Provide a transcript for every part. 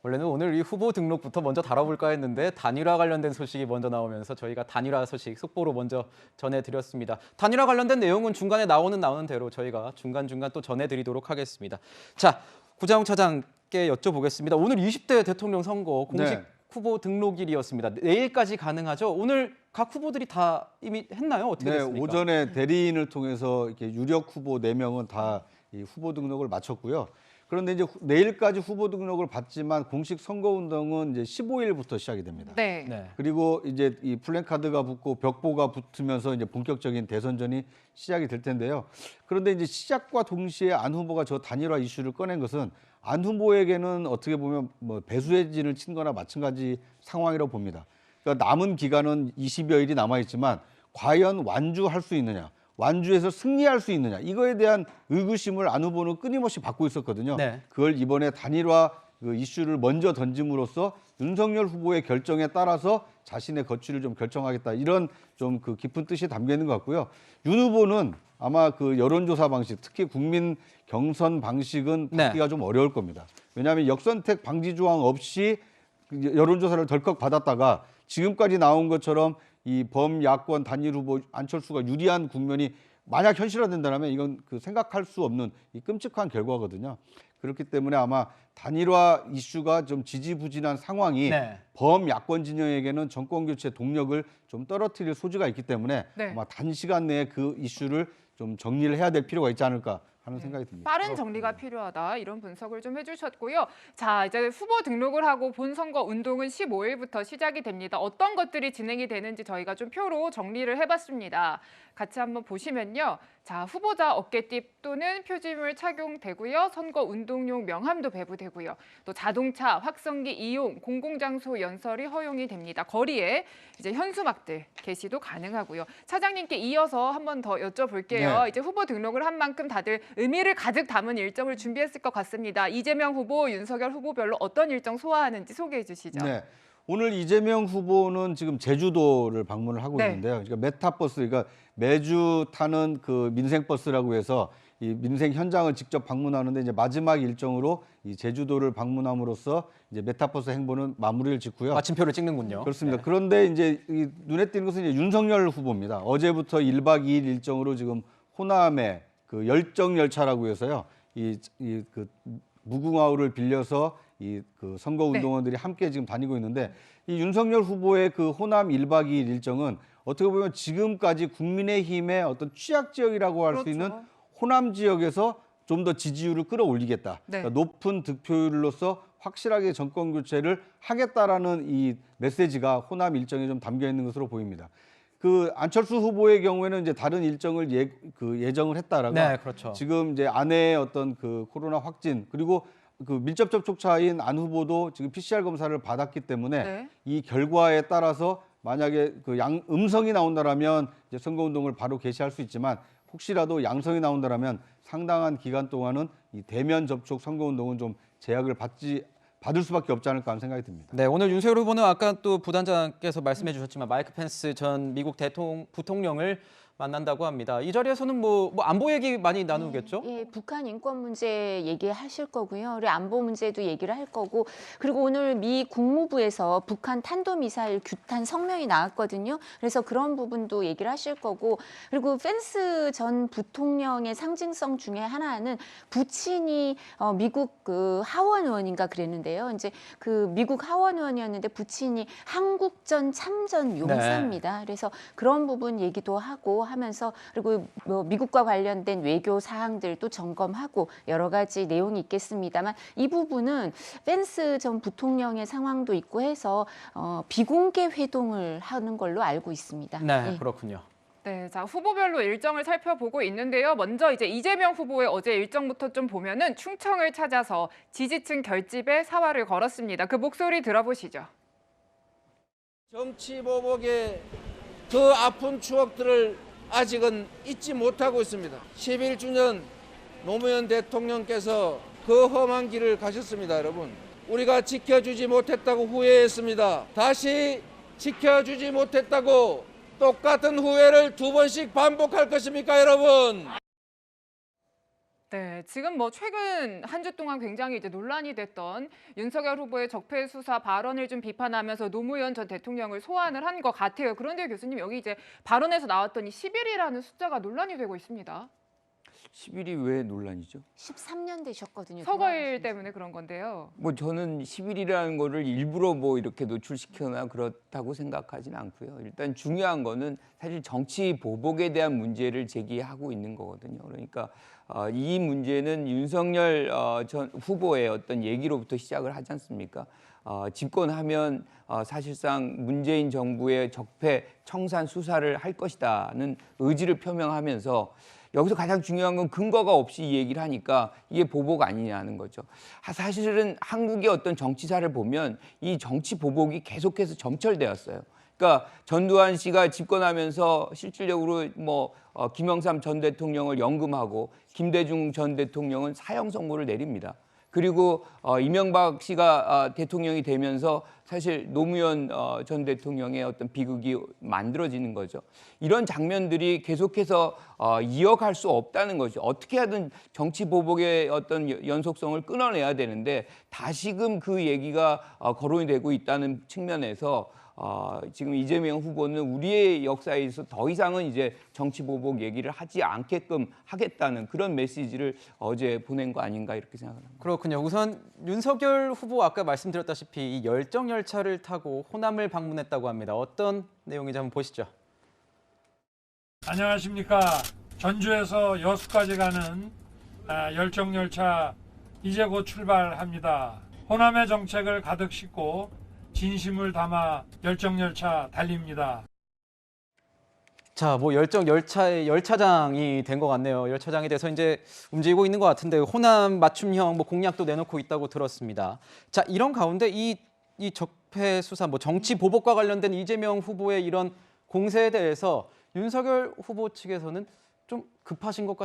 원래는 오늘 이 후보 등록부터 먼저 다뤄볼까 했는데 단일화 관련된 소식이 먼저 나오면서 저희가 단일화 소식 속보로 먼저 전해드렸습니다. 단일화 관련된 내용은 중간에 나오는 대로 저희가 중간중간 또 전해드리도록 하겠습니다. 자, 구자용 차장께 여쭤보겠습니다. 오늘 20대 대통령 선거 공식 후보 등록일이었습니다. 내일까지 가능하죠? 오늘 각 후보들이 다 이미 했나요? 어떻게 됐습니까? 오전에 대리인을 통해서 이렇게 유력 후보 4명은 다 이 후보 등록을 마쳤고요. 그런데 이제 내일까지 후보 등록을 받지만 공식 선거 운동은 이제 15일부터 시작이 됩니다. 네. 그리고 이제 이 플래카드가 붙고 벽보가 붙으면서 이제 본격적인 대선전이 시작이 될 텐데요. 그런데 이제 시작과 동시에 안 후보가 저 단일화 이슈를 꺼낸 것은 안 후보에게는 어떻게 보면 뭐 배수의 진을 친 거나 마찬가지 상황이라고 봅니다. 그러니까 남은 기간은 20여일이 남아 있지만 과연 완주할 수 있느냐, 완주해서 승리할 수 있느냐, 이거에 대한 의구심을 안 후보는 끊임없이 받고 있었거든요. 네. 그걸 이번에 단일화 그 이슈를 먼저 던짐으로써 윤석열 후보의 결정에 따라서 자신의 거취를 좀 결정하겠다, 이런 좀 그 깊은 뜻이 담겨 있는 것 같고요. 윤 후보는 아마 그 여론조사 방식, 특히 국민 경선 방식은 받기가 좀 어려울 겁니다. 왜냐하면 역선택 방지 조항 없이 여론조사를 덜컥 받았다가 지금까지 나온 것처럼 이 범야권 단일 후보 안철수가 유리한 국면이 만약 현실화된다면 이건 그 생각할 수 없는 이 끔찍한 결과거든요. 그렇기 때문에 아마 단일화 이슈가 좀 지지부진한 상황이 범야권 진영에게는 정권 교체 동력을 좀 떨어뜨릴 소지가 있기 때문에 아마 단시간 내에 그 이슈를 좀 정리를 해야 될 필요가 있지 않을까 하는 생각이 듭니다. 빠른 정리가 필요하다, 이런 분석을 좀 해주셨고요. 자, 이제 후보 등록을 하고 본선거 운동은 15일부터 시작이 됩니다. 어떤 것들이 진행이 되는지 저희가 좀 표로 정리를 해봤습니다. 같이 한번 보시면요. 자, 후보자 어깨띠 또는 표지물 착용되고요. 선거 운동용 명함도 배부되고요. 또 자동차, 확성기 이용, 공공장소 연설이 허용이 됩니다. 거리에 이제 현수막들 게시도 가능하고요. 차장님께 이어서 한 번 더 여쭤볼게요. 이제 후보 등록을 한 만큼 다들 의미를 가득 담은 일정을 준비했을 것 같습니다. 이재명 후보, 윤석열 후보별로 어떤 일정 소화하는지 소개해 주시죠. 오늘 이재명 후보는 지금 제주도를 방문을 하고 있는데요. 그러니까 메타버스, 그러니까 매주 타는 그 민생버스라고 해서 이 민생 현장을 직접 방문하는데 이제 마지막 일정으로 이 제주도를 방문함으로써 이제 메타버스 행보는 마무리를 짓고요. 마침표를 찍는군요. 그렇습니다. 그런데 이제 이 눈에 띄는 것은 이제 윤석열 후보입니다. 어제부터 1박 2일 일정으로 지금 호남에 그 열정 열차라고 해서요. 그 무궁화호를 빌려서 이 그 선거 운동원들이 함께 지금 다니고 있는데, 이 윤석열 후보의 그 호남 1박 2일 일정은 어떻게 보면 지금까지 국민의힘의 어떤 취약 지역이라고 할 수 있는 호남 지역에서 좀 더 지지율을 끌어올리겠다. 그러니까 높은 득표율로서 확실하게 정권 교체를 하겠다라는 이 메시지가 호남 일정에 좀 담겨 있는 것으로 보입니다. 그 안철수 후보의 경우에는 이제 다른 일정을 예정을 했다라가 지금 이제 아내의 어떤 그 코로나 확진, 그리고 그 밀접 접촉자인 안 후보도 지금 PCR 검사를 받았기 때문에 이 결과에 따라서 만약에 그 음성이 나온다라면 이제 선거운동을 바로 개시할 수 있지만, 혹시라도 양성이 나온다라면 상당한 기간 동안은 이 대면 접촉 선거운동은 좀 제약을 받을 수밖에 없지 않을까 하는 생각이 듭니다. 네, 오늘 윤석열 후보는 아까 또 부단장께서 말씀해 주셨지만 마이크 펜스 전 미국 부통령을 만난다고 합니다. 이 자리에서는 뭐 안보 얘기 많이 나누겠죠? 예, 북한 인권 문제 얘기하실 거고요. 그리고 안보 문제도 얘기를 할 거고, 그리고 오늘 미 국무부에서 북한 탄도미사일 규탄 성명이 나왔거든요. 그래서 그런 부분도 얘기를 하실 거고, 그리고 펜스 전 부통령의 상징성 중에 하나는 부친이 미국 그 하원 의원인가 그랬는데요. 이제 그 미국 하원 의원이었는데 부친이 한국전 참전 용사입니다. 그래서 그런 부분 얘기도 하고 하면서, 그리고 뭐 미국과 관련된 외교 사항들도 점검하고 여러 가지 내용이 있겠습니다만, 이 부분은 펜스 전 부통령의 상황도 있고 해서 비공개 회동을 하는 걸로 알고 있습니다. 네, 그렇군요. 네, 자, 후보별로 일정을 살펴보고 있는데요. 먼저 이제 이재명 후보의 어제 일정부터 좀 보면은 충청을 찾아서 지지층 결집에 사활을 걸었습니다. 그 목소리 들어보시죠. 정치 보복의 그 아픈 추억들을 아직은 잊지 못하고 있습니다. 11주년 노무현 대통령께서 그 험한 길을 가셨습니다, 여러분. 우리가 지켜주지 못했다고 후회했습니다. 다시 지켜주지 못했다고 똑같은 후회를 2번씩 반복할 것입니까, 여러분? 네, 지금 뭐 최근 한 주 동안 굉장히 이제 논란이 됐던 윤석열 후보의 적폐 수사 발언을 좀 비판하면서 노무현 전 대통령을 소환을 한 것 같아요. 그런데 교수님 여기 이제 발언에서 나왔던 이 10일이라는 숫자가 논란이 되고 있습니다. 10일이 왜 논란이죠? 13년 되셨거든요. 서거일 때문에 그런 건데요. 뭐 저는 10일이라는 거를 일부러 뭐 이렇게 노출시켜나 그렇다고 생각하진 않고요. 일단 중요한 거는 사실 정치 보복에 대한 문제를 제기하고 있는 거거든요. 그러니까 이 문제는 윤석열 전 후보의 어떤 얘기로부터 시작을 하지 않습니까? 집권하면 사실상 문재인 정부의 적폐 청산 수사를 할 것이다는 의지를 표명하면서 여기서 가장 중요한 건 근거가 없이 이 얘기를 하니까 이게 보복 아니냐는 거죠. 사실은 한국의 어떤 정치사를 보면 이 정치 보복이 계속해서 점철되었어요. 그러니까 전두환 씨가 집권하면서 실질적으로 김영삼 전 대통령을 연금하고 김대중 전 대통령은 사형 선고를 내립니다. 그리고 이명박 씨가 대통령이 되면서 사실 노무현 전 대통령의 어떤 비극이 만들어지는 거죠. 이런 장면들이 계속해서 이어갈 수 없다는 거죠. 어떻게 하든 정치 보복의 어떤 연속성을 끊어내야 되는데 다시금 그 얘기가 거론이 되고 있다는 측면에서 지금 이재명 후보는 우리의 역사에서 더 이상은 이제 정치 보복 얘기를 하지 않게끔 하겠다는 그런 메시지를 어제 보낸 거 아닌가 이렇게 생각합니다. 그렇군요. 우선 윤석열 후보 아까 말씀드렸다시피 이 열정 열차를 타고 호남을 방문했다고 합니다. 어떤 내용인지 한번 보시죠. 안녕하십니까. 전주에서 여수까지 가는 열정 열차 이제 곧 출발합니다. 호남의 정책을 가득 싣고 진심을 담아 열정 열차 달립니다. 자, 뭐 열정 열차의 열차장이 된 것 같네요. 열차장이 돼서 이제 움직이고 있는 것 같은데 호남 맞춤형 뭐 공약도 내놓고 있다고 들었습니다. 자, 이런 가운데 이 적폐 수사, 뭐 정치 보복과 관련된 이재명 후보의 이런 공세에 대해서 윤석열 후보 측에서는 좀 급하신 것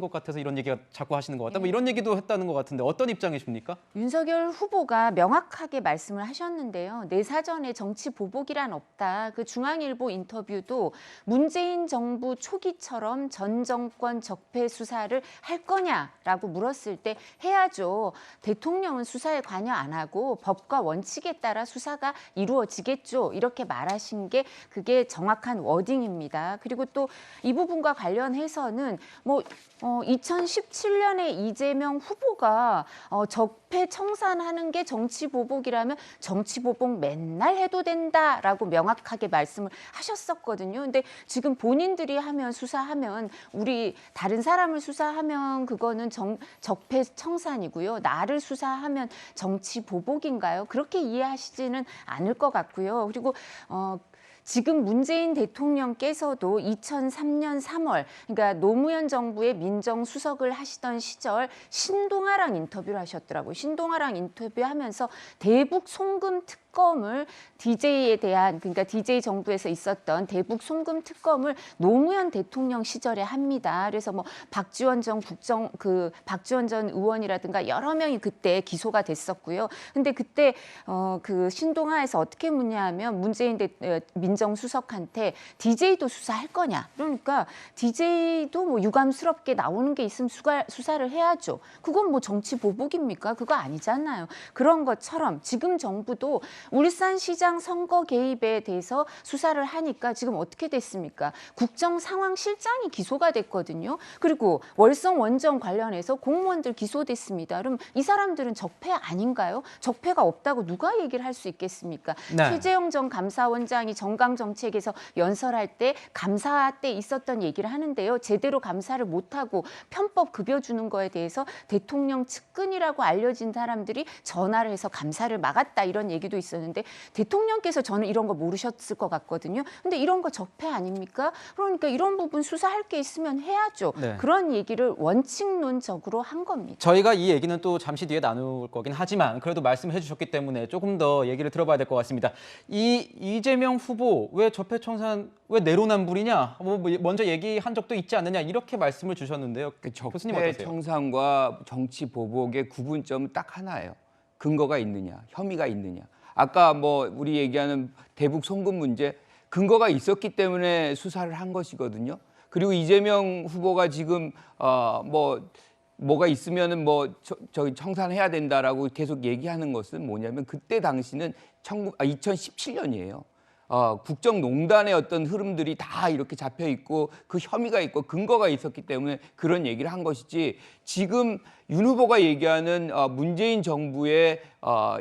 같아서 이런 얘기가 자꾸 하시는 것 같다. 뭐 이런 얘기도 했다는 것 같은데 어떤 입장이십니까? 윤석열 후보가 명확하게 말씀을 하셨는데요. 내 사전에 정치 보복이란 없다. 그 중앙일보 인터뷰도 문재인 정부 초기처럼 전 정권 적폐 수사를 할 거냐라고 물었을 때 해야죠. 대통령은 수사에 관여 안 하고 법과 원칙에 따라 수사가 이루어지겠죠. 이렇게 말하신 게 그게 정확한 워딩입니다. 그리고 또 이 부분과 관련해서는 2017년에 이재명 후보가 적폐 청산하는 게 정치 보복이라면 정치 보복 맨날 해도 된다라고 명확하게 말씀을 하셨었거든요. 근데 지금 본인들이 수사하면 우리 다른 사람을 수사하면 그거는 적폐 청산이고요. 나를 수사하면 정치 보복인가요? 그렇게 이해하시지는 않을 것 같고요. 그리고 지금 문재인 대통령께서도 2003년 3월, 그러니까 노무현 정부의 민정수석을 하시던 시절 신동아랑 인터뷰를 하셨더라고요. 신동아랑 인터뷰하면서 대북 송금 특검을 DJ에 대한, 그러니까 DJ 정부에서 있었던 대북 송금 특검을 노무현 대통령 시절에 합니다. 그래서 박지원 전 의원이라든가 여러 명이 그때 기소가 됐었고요. 근데 그때 그 신동아에서 어떻게 묻냐하면 문재인 민정수석한테 DJ도 수사할 거냐? 그러니까 DJ도 유감스럽게 나오는 게 있으면 수사를 해야죠. 그건 정치 보복입니까? 그거 아니잖아요. 그런 것처럼 지금 정부도 울산시장 선거 개입에 대해서 수사를 하니까 지금 어떻게 됐습니까? 국정상황실장이 기소가 됐거든요. 그리고 월성 원전 관련해서 공무원들 기소됐습니다. 그럼 이 사람들은 적폐 아닌가요? 적폐가 없다고 누가 얘기를 할 수 있겠습니까? 네. 최재형 전 감사원장이 정강정책에서 연설할 때 감사 때 있었던 얘기를 하는데요. 제대로 감사를 못하고 편법 급여 주는 거에 대해서 대통령 측근이라고 알려진 사람들이 전화를 해서 감사를 막았다 이런 얘기도 있었는데 대통령께서 저는 이런 거 모르셨을 것 같거든요. 근데 이런 거 적폐 아닙니까? 그러니까 이런 부분 수사할 게 있으면 해야죠. 네. 그런 얘기를 원칙론적으로 한 겁니다. 저희가 이 얘기는 또 잠시 뒤에 나눌 거긴 하지만 그래도 말씀해 주셨기 때문에 조금 더 얘기를 들어봐야 될 것 같습니다. 이재명 후보 왜 적폐 청산 왜 내로남불이냐? 먼저 얘기한 적도 있지 않느냐? 이렇게 말씀을 주셨는데요. 교수님 적폐 어떠세요? 청산과 정치 보복의 구분점은 딱 하나예요. 근거가 있느냐, 혐의가 있느냐. 아까 우리 얘기하는 대북 송금 문제 근거가 있었기 때문에 수사를 한 것이거든요. 그리고 이재명 후보가 지금 뭐가 있으면은 저기 청산해야 된다라고 계속 얘기하는 것은 뭐냐면 그때 당시는 2017년이에요. 국정농단의 어떤 흐름들이 다 이렇게 잡혀 있고 그 혐의가 있고 근거가 있었기 때문에 그런 얘기를 한 것이지, 지금 윤 후보가 얘기하는 문재인 정부의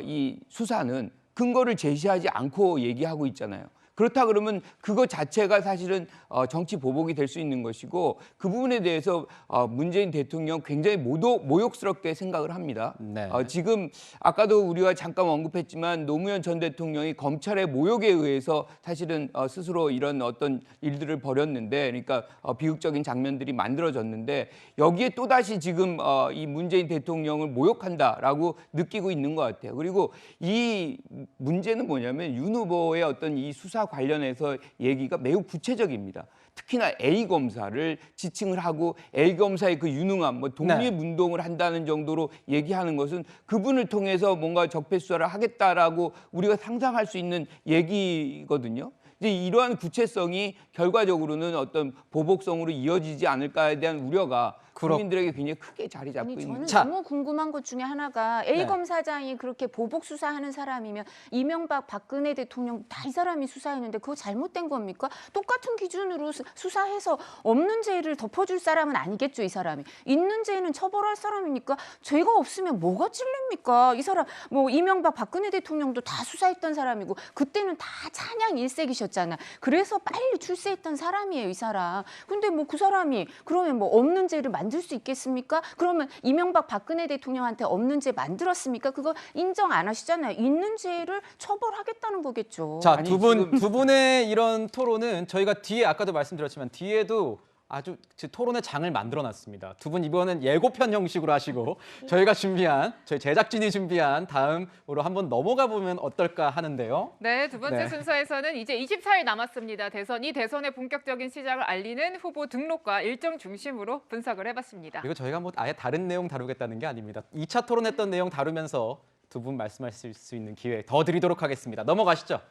이 수사는 근거를 제시하지 않고 얘기하고 있잖아요. 그렇다 그러면 그거 자체가 사실은 정치 보복이 될 수 있는 것이고, 그 부분에 대해서 문재인 대통령 굉장히 모욕스럽게 생각을 합니다. 네. 지금 아까도 우리가 잠깐 언급했지만 노무현 전 대통령이 검찰의 모욕에 의해서 사실은 스스로 이런 어떤 일들을 벌였는데, 그러니까 비극적인 장면들이 만들어졌는데, 여기에 또다시 지금 이 문재인 대통령을 모욕한다라고 느끼고 있는 것 같아요. 그리고 이 문제는 뭐냐면 윤 후보의 어떤 이 수사 관련해서 얘기가 매우 구체적입니다. 특히나 A 검사를 지칭을 하고 A 검사의 그 유능함, 독립운동을 한다는 정도로 얘기하는 것은 그분을 통해서 뭔가 적폐 수사를 하겠다라고 우리가 상상할 수 있는 얘기거든요. 이제 이러한 구체성이 결과적으로는 어떤 보복성으로 이어지지 않을까에 대한 우려가 국민들에게 굉장히 크게 자리 잡고 아니, 있는 저는 거예요. 너무 궁금한 것 중에 하나가 A 네. 검사장이 그렇게 보복 수사하는 사람이면 이명박 박근혜 대통령 다 이 사람이 수사했는데 그거 잘못된 겁니까? 똑같은 기준으로 수사해서 없는 죄를 덮어줄 사람은 아니겠죠, 이 사람이. 있는 죄는 처벌할 사람이니까 죄가 없으면 뭐가 찔립니까? 이 사람 이명박 박근혜 대통령도 다 수사했던 사람이고 그때는 다 찬양 일색이셨잖아. 그래서 빨리 출세했던 사람이에요, 이 사람. 근데 그 사람이 그러면 없는 죄를 만들 수 있겠습니까? 그러면 이명박 박근혜 대통령한테 없는 죄 만들었습니까? 그거 인정 안 하시잖아요. 있는 죄를 처벌하겠다는 거겠죠. 자, 두 분의 이런 토론은 저희가 뒤에 아까도 말씀드렸지만 뒤에도 아주 토론의 장을 만들어놨습니다. 두 분 이번엔 예고편 형식으로 하시고 저희 제작진이 준비한 다음으로 한번 넘어가 보면 어떨까 하는데요. 네, 두 번째 네. 순서에서는 이제 24일 남았습니다. 대선의 본격적인 시작을 알리는 후보 등록과 일정 중심으로 분석을 해봤습니다. 그리고 저희가 아예 다른 내용 다루겠다는 게 아닙니다. 2차 토론했던 내용 다루면서 두 분 말씀하실 수 있는 기회 더 드리도록 하겠습니다. 넘어가시죠.